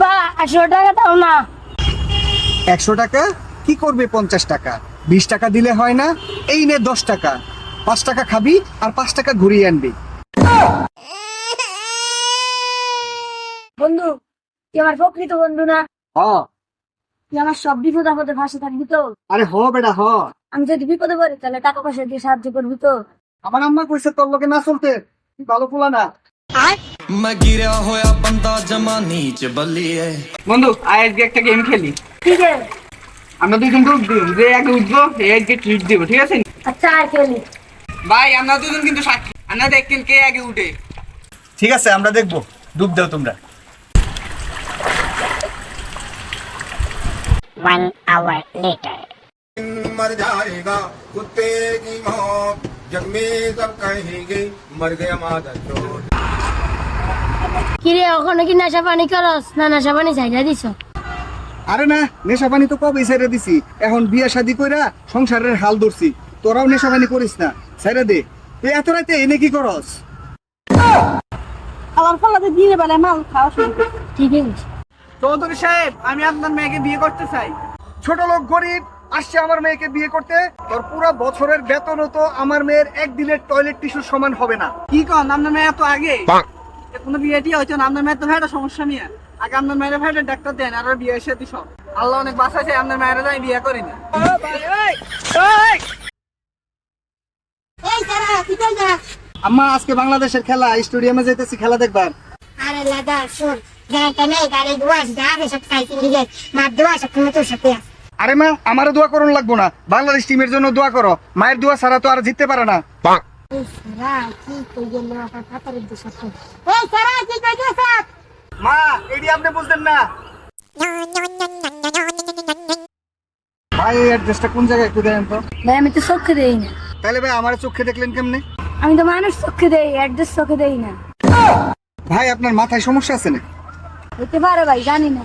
বা 100 টাকা দাও না। 100 টাকা কি করবে? 50 টাকা 20 টাকা দিলে হয় না? এই নে 10 টাকা, 5 টাকা খাবি আর 5 টাকা ঘুরিয়ে আনবি। বন্ধু, তুই আমার প্রকৃত বন্ধু না? হ। তুই আমার সব বিপদ আপদে পাশে থাকবি তো? আরে হ বেটা হ। আমি যদি বিপদে পড়ি তাহলে টাকা পয়সা দিয়ে সাহায্য করবি তো? আমার আম্মা কইছে তোর লোকে না চলতে, তুই ভালো পোলা না। मैं गिरा होया बंदा जमा नीच बल्लिए। বন্ধু আজকে একটা গেম খেলি। ঠিক আছে। আমরা দুজন গ্রুপ দিব, যে আগে উঠবো সে আজকে ট্রিট দিব, ঠিক আছে? আচ্ছা আর খেলি। ভাই আমরা দুজন কিন্তু সাক্ষী, আমরা দেখেন কে আগে উঠে। ঠিক আছে, আমরা দেখবো। ডুব দাও তোমরা। 1 hour later. मर जाएगा कुत्ते की मौत जग में सब कहेंगे मर गया मादर चोर। কিরে ওখানে কি নেশা পানি করস না নেশা পানি ছাইড়া দিছ? আরে না, নেশা পানি তো কবে ছেড়ে দিছি। এখন বিয়া শাদি কইরা সংসারের হাল ধরছি। তোরাও নেশা পানি করিস না, ছেড়ে দে। তুই এত রাতে এনে কি করস? আমার ফলাতে দিনে বেলা মাল খাওয়া শুরু করছি। ঠিক আছে। চৌধুরী সাহেব, আমি আপনার মেয়েকে বিয়ে করতে চাই। ছোট লোক গরিব আসছে আমার মেয়েকে বিয়ে করতে। তোর পুরো বছরের বেতনও তো আমার মেয়ের একদিনের টয়লেট টিস্যুর সমান হবে না। কি কন, আপনার মেয়ে এত আগে কোনো বিয়েটি হয়েছে না? আপনার মেয়ের তো ভাইটা সমস্যা নিয়ে আগে আপনার মেয়ের ভাইটা ডাক্তার দেন আর ওর বিয়ে সাথে সব। আল্লাহ অনেক বাঁচাইছে, আপনার মেয়েরা যাই বিয়ে করিনি। এই সারা কি কই যা? আম্মা আজকে বাংলাদেশের খেলা, স্টেডিয়ামে যাইতেছি খেলা দেখবার। আরে লাদা শুন, যাইতে নেই গাড়ি দুয়াস যাবে সব খাইতে নিয়ে মার দুয়াস তুমি তো সাথে আস। আরে মা, আমারও দোয়া করুন লাগবো না। বাংলাদেশ টিমের জন্য দোয়া করো। মায়ের দোয়া ছাড়া তো আর জিততে পারে না। এই সারা কি কই গেল আমার পাতার দিশা তো। এই সারা কি কই গেছ? মা, এডি আপনি বুঝলেন না। ভাই এই অ্যাড্রেসটা কোন জায়গায় একটু দেন তো। ভাই আমি তো চোখে দেই না। তাহলে ভাই আমার চোখে দেখলেন কেমনে? আমি তো মানুষ চোখে দেই, অ্যাড্রেস চোখে দেই না। ভাই আপনার মাথায় সমস্যা আছে না? হতে পারে ভাই, জানি না।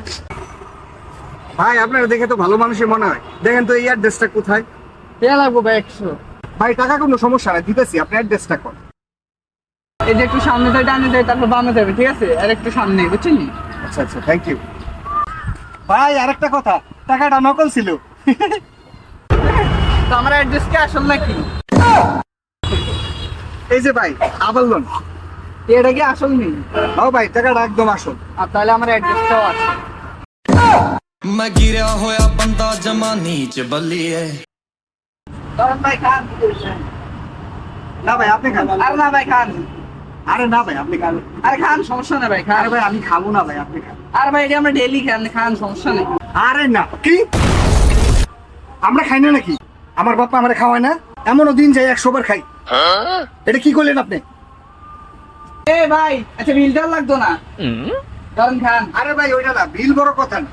ভাই আপনার দেখে তো ভালো মানুষই মনে হয়। দেখেন তো এই অ্যাড্রেসটা কোথায়। কে লাগবো ভাই? 100। ভাই টাকা কোনো সমস্যা নাই, দিতেছি। আপনি অ্যাড্রেসটা কোন? এই যে একটু সামনে যাই, ডানে যাই, তারপর বামে যাবে, ঠিক আছে? আর একটু সামনে, বুঝছেন? আচ্ছা আচ্ছা, থ্যাংক ইউ। ভাই আরেকটা কথা, টাকাটা নকল ছিল। তো আমার অ্যাড্রেস কি আসল নাকি? এই যে ভাই, আবার লোন। এটা কি আসল নেই? ও ভাই, টাকাটা একদম আসল। আর তাহলে আমার অ্যাড্রেসটাও আছে। मैं गिरा होया बंदा जमा नीच बल्लिए। তরুণ ভাই খান। না ভাই আপনি খান। আরে না ভাই খান। আরে না ভাই আপনি খান। আরে খান, সমস্যা নেই ভাই, খান। আরে ভাই আমি খাবো না ভাই, আপনি খান। আরে ভাই এটা আমরা ডেইলি খান, খান, সমস্যা নেই। আরে না, কি আমরা খাই না নাকি? আমার বাপ্পা আমারে খাওয়ায় না? এমনও দিন যায় 100 বার খাই। এটা কি করলেন আপনি? এ ভাই, আচ্ছা বিলটা লাগতো না? তরুণ খান। আরে ভাই ওইটা না, বিল বড় কথা না।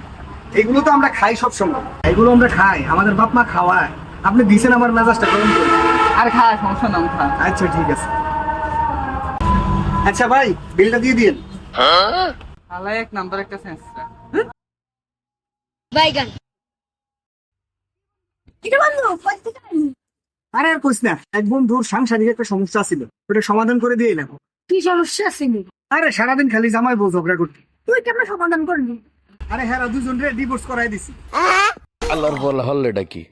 এগুলো তো আমরা খাই সব সময়, এগুলো আমরা খাই, আমাদের বাপ মা খাওয়ায়। আপনি দিছেন আমার মেজাজটা গরম করে। আরে খা, সমস্যা না, খা। আচ্ছা ঠিক আছে। আচ্ছা ভাই, বিলটা দিয়ে দিন। আল্লাহ এক নাম্বার একটা সেন্স। বাইগান। এটা বন্ধু কইতে চাই। আরে আর কইস না, এক বন্ধুর সাংসারিক একটা সমস্যা ছিল, ওটা সমাধান করে দিয়ে এলাম। কি সমস্যা ছিল? আরে সারাদিন খালি জামাই বউ ঝগড়া করতে। তুই কেমন সমাধান করবি? আরে হ্যাঁ, দুজন রে ডিভোর্স করাই দিছি। আল্লাহর বল হল এটা কি?